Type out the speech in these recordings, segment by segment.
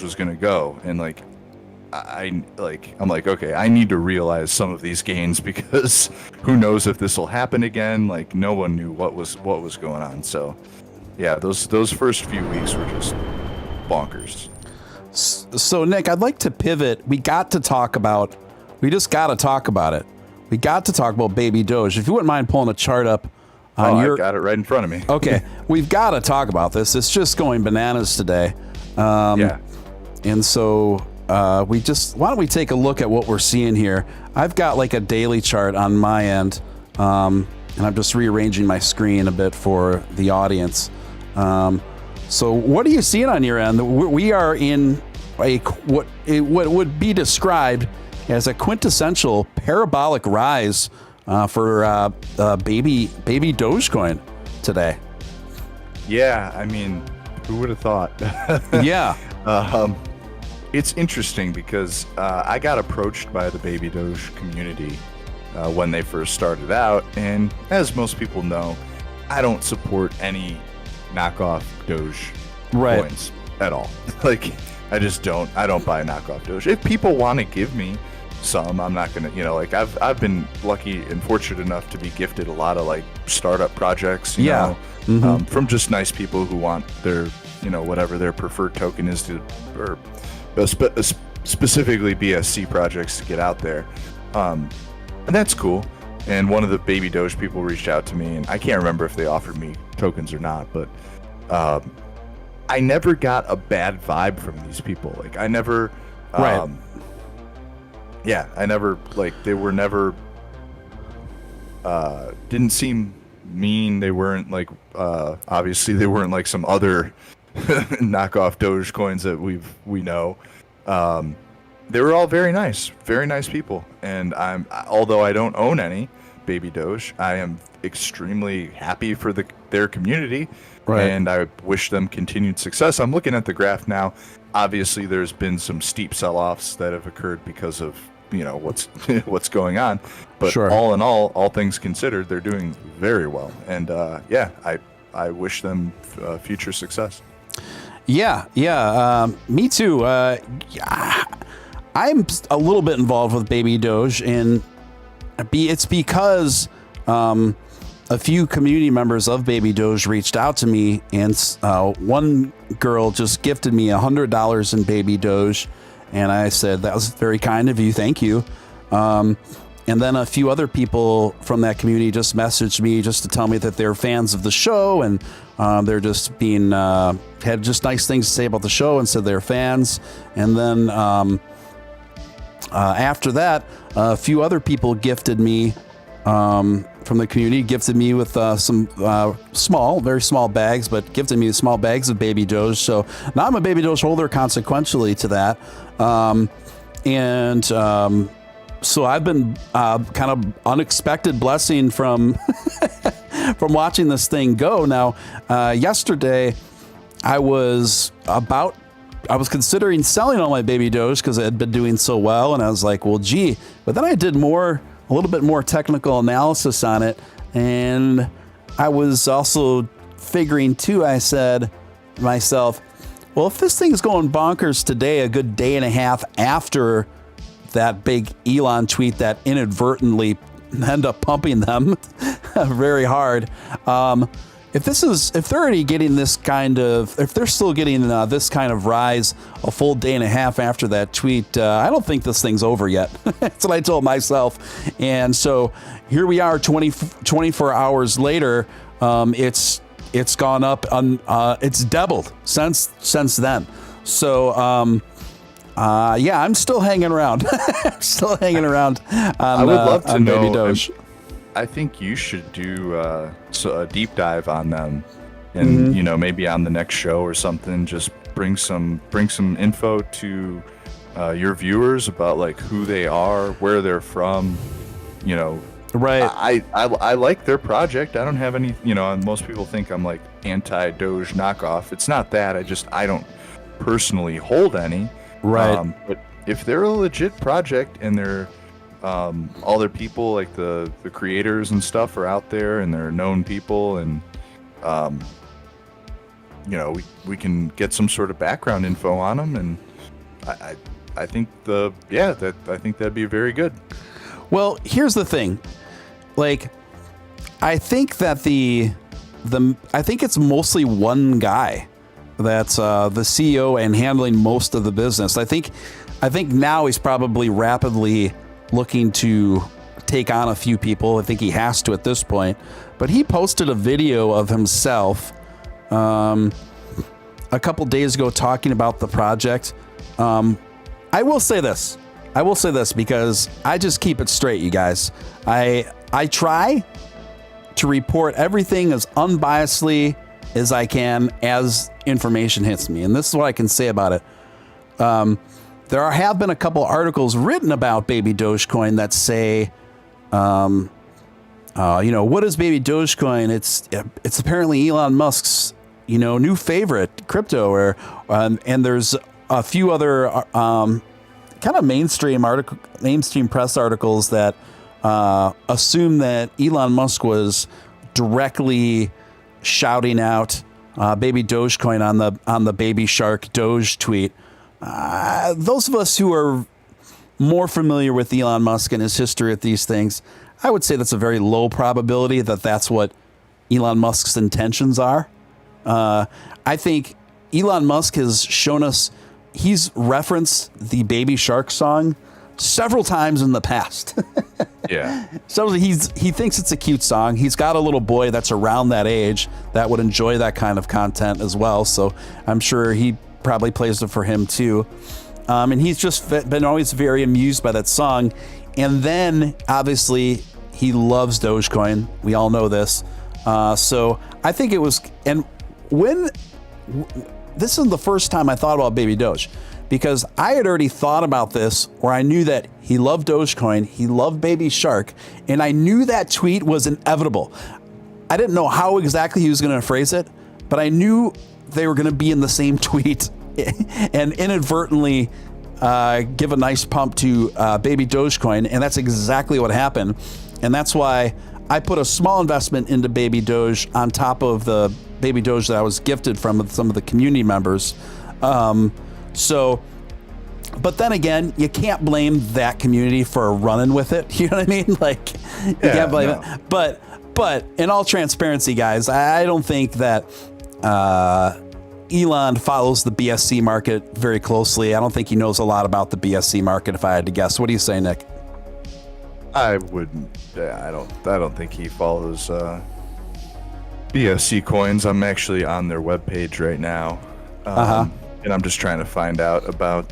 was going to go. And like, I'm like, okay, I need to realize some of these gains because who knows if this will happen again. Like, no one knew what was going on. So yeah, those first few weeks were just bonkers. So Nick, I'd like to pivot. We just got to talk about it. We got to talk about Baby Doge. If you wouldn't mind pulling a chart up on I've got it right in front of me. Okay, we've got to talk about this. It's just going bananas today. Yeah. And so why don't we take a look at what we're seeing here? I've got like a daily chart on my end, and I'm just rearranging my screen a bit for the audience. So what are you seeing on your end? We are in what would be described as a quintessential parabolic rise for baby Dogecoin today. Yeah, I mean, who would have thought? Yeah. It's interesting because I got approached by the Baby Doge community when they first started out, and as most people know, I don't support any knockoff Doge coins at all. Like, I just don't. I don't buy knockoff Doge. If people want to give me some, I'm not gonna. Like I've been lucky and fortunate enough to be gifted a lot of like startup projects. You know, from just nice people who want their whatever their preferred token is to, or specifically BSC projects to get out there, and that's cool. And one of the Baby Doge people reached out to me, and I can't remember if they offered me tokens or not, but I never got a bad vibe from these people. Like I never, yeah, I never, like, they were never, didn't seem mean. They weren't like, obviously they weren't like some other knockoff Doge coins that we know. They were all very nice people. And although I don't own any Baby Doge, I am extremely happy for their community. Right. And I wish them continued success. I'm looking at the graph now. Obviously, there's been some steep sell-offs that have occurred because of what's going on. But all in all things considered, they're doing very well. And yeah, I wish them future success. Yeah, me too. I'm a little bit involved with Baby Doge, and it's because a few community members of Baby Doge reached out to me, and one girl just gifted me $100 in Baby Doge, and I said, that was very kind of you, thank you. And then a few other people from that community just messaged me just to tell me that they're fans of the show, and they're just had just nice things to say about the show and said they're fans. And then after that, a few other people gifted me from the community, gifted me with some very small bags, but gifted me small bags of Baby Doge. So now I'm a Baby Doge holder consequentially to that. So I've been kind of unexpected blessing from from watching this thing go. Now, yesterday I was considering selling all my Baby Doge because it had been doing so well, and I was like, well, gee. But then I did a little bit more technical analysis on it, and I was also figuring too, I said to myself, well, if this thing's going bonkers today, a good day and a half after that big Elon tweet that inadvertently ended up pumping them very hard. If they're already getting if they're still getting this kind of rise a full day and a half after that tweet, I don't think this thing's over yet. That's what I told myself. And so here we are 24 hours later. It's gone up, it's doubled since then. So, yeah, I'm still hanging around. I would love to know. Baby Doge. I think you should do a deep dive on them, and maybe on the next show or something. Just bring some info to your viewers about like who they are, where they're from. Right. I like their project. I don't have any. And most people think I'm like anti-Doge knockoff. It's not that. I don't personally hold any. Right. But if they're a legit project and they're all their people, like the creators and stuff, are out there and they're known people, and we can get some sort of background info on him, and I think I think that'd be very good. Well, here's the thing. Like, I think that I think it's mostly one guy that's the CEO and handling most of the business. I think now he's probably rapidly looking to take on a few people. I think he has to at this point. But he posted a video of himself a couple days ago talking about the project. I will say this because I just keep it straight, you guys. I try to report everything as unbiasedly as I can as information hits me. And this is what I can say about it. There have been a couple articles written about Baby Dogecoin that say, what is Baby Dogecoin? It's apparently Elon Musk's, new favorite crypto, and there's a few other kind of mainstream press articles that assume that Elon Musk was directly shouting out Baby Dogecoin on the Baby Shark Doge tweet. Those of us who are more familiar with Elon Musk and his history with these things, I would say that's a very low probability that that's what Elon Musk's intentions are. I think Elon Musk has shown us, he's referenced the Baby Shark song several times in the past. Yeah. So he thinks it's a cute song. He's got a little boy that's around that age that would enjoy that kind of content as well. So I'm sure he probably plays it for him too. And he's just been always very amused by that song. And then obviously he loves Dogecoin. We all know this. So I think it was, and this is the first time I thought about Baby Doge, because I had already thought about this where I knew that he loved Dogecoin, he loved Baby Shark, and I knew that tweet was inevitable. I didn't know how exactly he was going to phrase it, but I knew they were going to be in the same tweet and inadvertently give a nice pump to Baby Dogecoin, and that's exactly what happened. And that's why I put a small investment into Baby Doge on top of the Baby Doge that I was gifted from some of the community members. But then again, you can't blame that community for running with it. You know what I mean? Like, you can't blame it. But in all transparency, guys, I don't think that Elon follows the BSC market very closely. I don't think he knows a lot about the BSC market, if I had to guess. What do you say, Nick? I wouldn't. I don't think he follows BSC coins. I'm actually on their webpage right now. And I'm just trying to find out about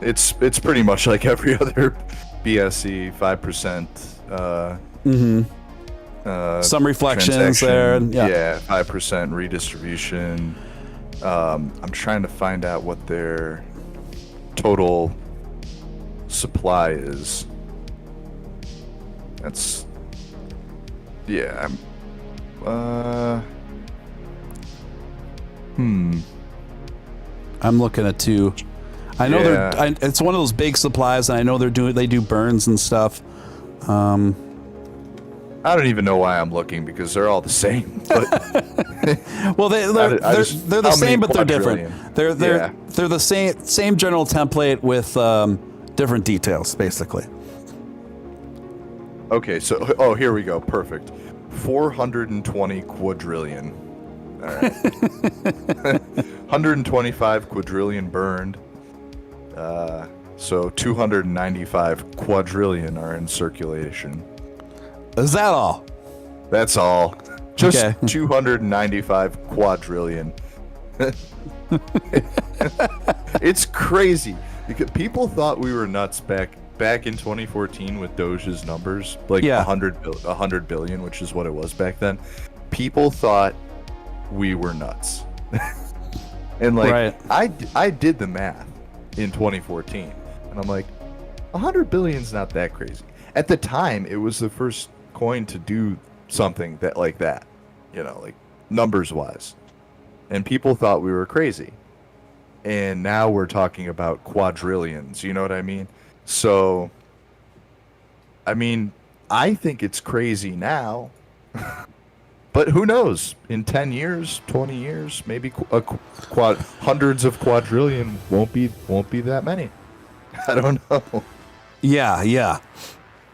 it's pretty much like every other BSC 5%. Some reflections there. Yeah, 5% redistribution. I'm trying to find out what their total supply is. That's I'm looking at two. I know it's one of those big supplies, and I know they do burns and stuff. I don't even know why I'm looking, because they're all the same. But well, they're the same, but they're different. They're the same general template with different details, basically. Okay, so here we go. Perfect. 420 quadrillion. All right. 125 quadrillion burned. So 295 quadrillion are in circulation. Is that all? That's all. Just 295 quadrillion. It's crazy, because people thought we were nuts back in 2014 with Doge's numbers, like 100 billion, which is what it was back then. People thought we were nuts. And like, I did the math in 2014, and I'm like, 100 billion's not that crazy. At the time, it was the first coin to do something like that, like numbers wise, and people thought we were crazy. And now we're talking about quadrillions, you know what I mean? So, I mean, I think it's crazy now. But who knows? In 10 years, 20 years, maybe hundreds of quadrillion won't be that many. I don't know. Yeah.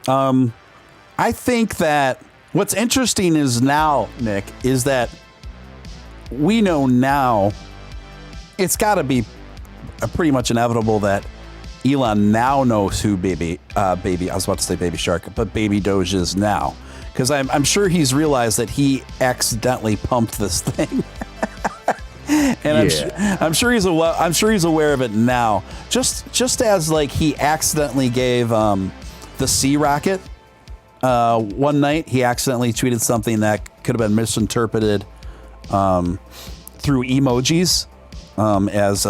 I think that what's interesting is now, Nick, is that we know now it's got to be pretty much inevitable that Elon now knows who baby, I was about to say Baby Shark, but Baby Doge is now. Because I'm sure he's realized that he accidentally pumped this thing. And I'm sure he's aware of it now. Just as like he accidentally gave the sea rocket one night, he accidentally tweeted something that could have been misinterpreted through emojis as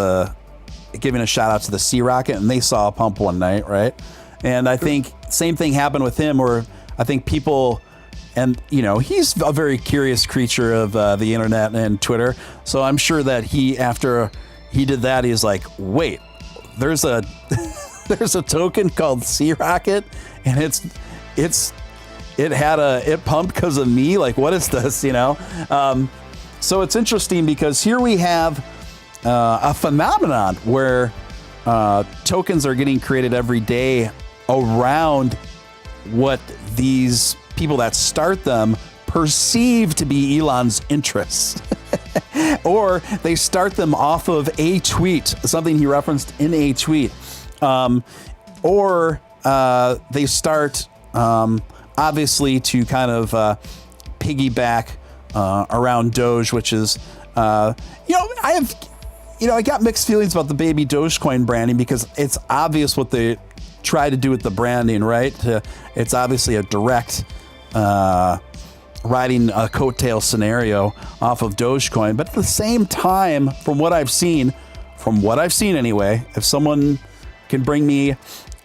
giving a shout out to the sea rocket, and they saw a pump one night, right? And I think same thing happened with him, where I think people. And, he's a very curious creature of the internet and Twitter. So I'm sure that after he did that, he's like, wait, there's a token called Sea Rocket, and it pumped because of me. Like, what is this, So it's interesting because here we have a phenomenon where tokens are getting created every day around what these people that start them perceive to be Elon's interests. Or they start them off of a tweet, something he referenced in a tweet. Or they start, obviously, to kind of piggyback around Doge, which is, I got mixed feelings about the baby Dogecoin branding because it's obvious what they try to do with the branding, right? It's obviously a direct riding a coattail scenario off of Dogecoin. But at the same time, from what I've seen anyway, if someone can bring me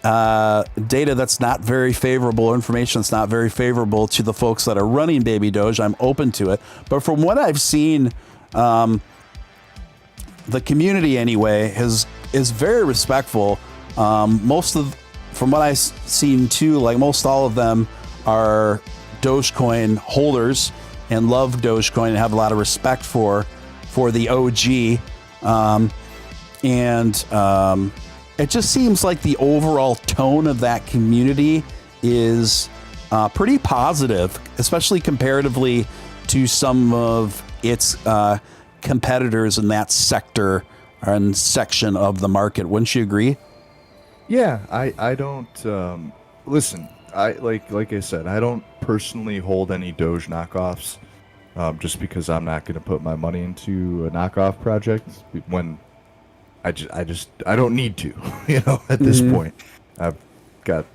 data that's not very favorable, information that's not very favorable to the folks that are running Baby Doge, I'm open to it. But from what I've seen, the community anyway is very respectful. From what I've seen too, like most all of them are Dogecoin holders and love Dogecoin and have a lot of respect for the OG. It just seems like the overall tone of that community is pretty positive, especially comparatively to some of its competitors in that sector and section of the market. Wouldn't you agree? Yeah, I don't listen. I like I said, I don't personally hold any Doge knockoffs, just because I'm not going to put my money into a knockoff project when I don't need to. At this point, I've got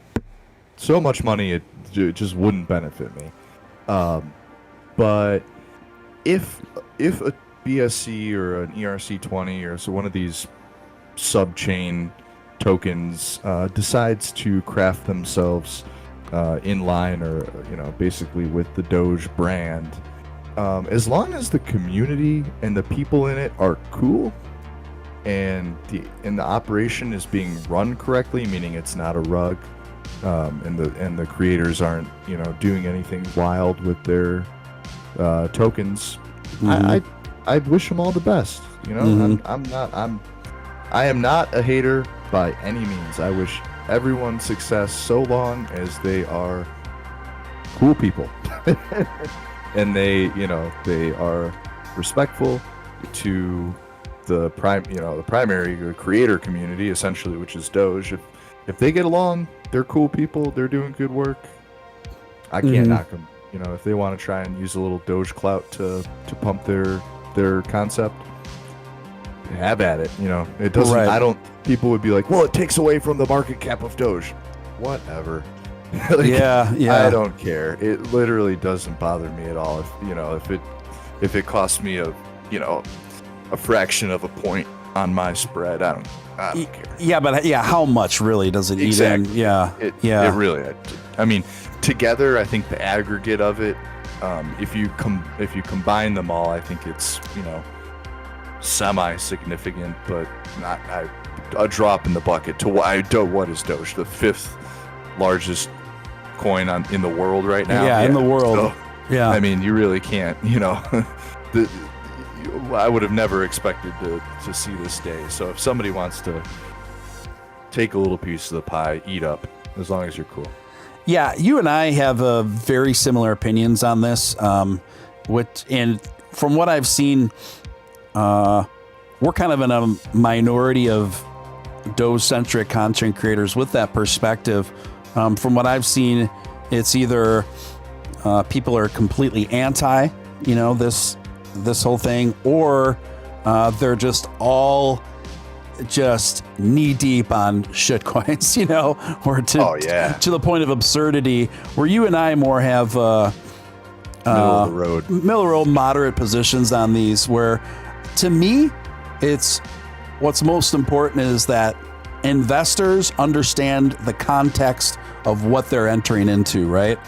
so much money it just wouldn't benefit me. But if a BSC or an ERC20 or so one of these sub-chain tokens decides to craft themselves in line or basically with the Doge brand, as long as the community and the people in it are cool and the operation is being run correctly, meaning it's not a rug, and the creators aren't doing anything wild with their tokens, I'd wish them all the best. I am not a hater by any means. I wish everyone success so long as they are cool people and they are respectful to the primary creator community, essentially, which is Doge. If they get along, they're cool people, they're doing good work, I can't knock them. If they want to try and use a little Doge clout to pump their concept, have at it. It doesn't. Right. I don't. People would be like, "Well, it takes away from the market cap of Doge." Whatever. Yeah. I don't care. It literally doesn't bother me at all. If it costs me a fraction of a point on my spread, I don't care. Yeah, but how much really does it eat in? Yeah. It really. I mean, together, I think the aggregate of it, if you combine them all, I think it's semi-significant, but not a drop in the bucket to what is Doge, the 5th largest coin in the world right now? Yeah, in the world. Yeah. I mean, you really can't, I would have never expected to see this day. So if somebody wants to take a little piece of the pie, eat up, as long as you're cool. Yeah, you and I have very similar opinions on this. And from what I've seen, we're kind of in a minority of Doge-centric content creators with that perspective. From what I've seen, it's either people are completely anti, this whole thing, or they're just all just knee deep on shit coins, or to the point of absurdity, where you and I more have middle of the road, moderate positions on these, where to me, it's what's most important is that investors understand the context of what they're entering into, right?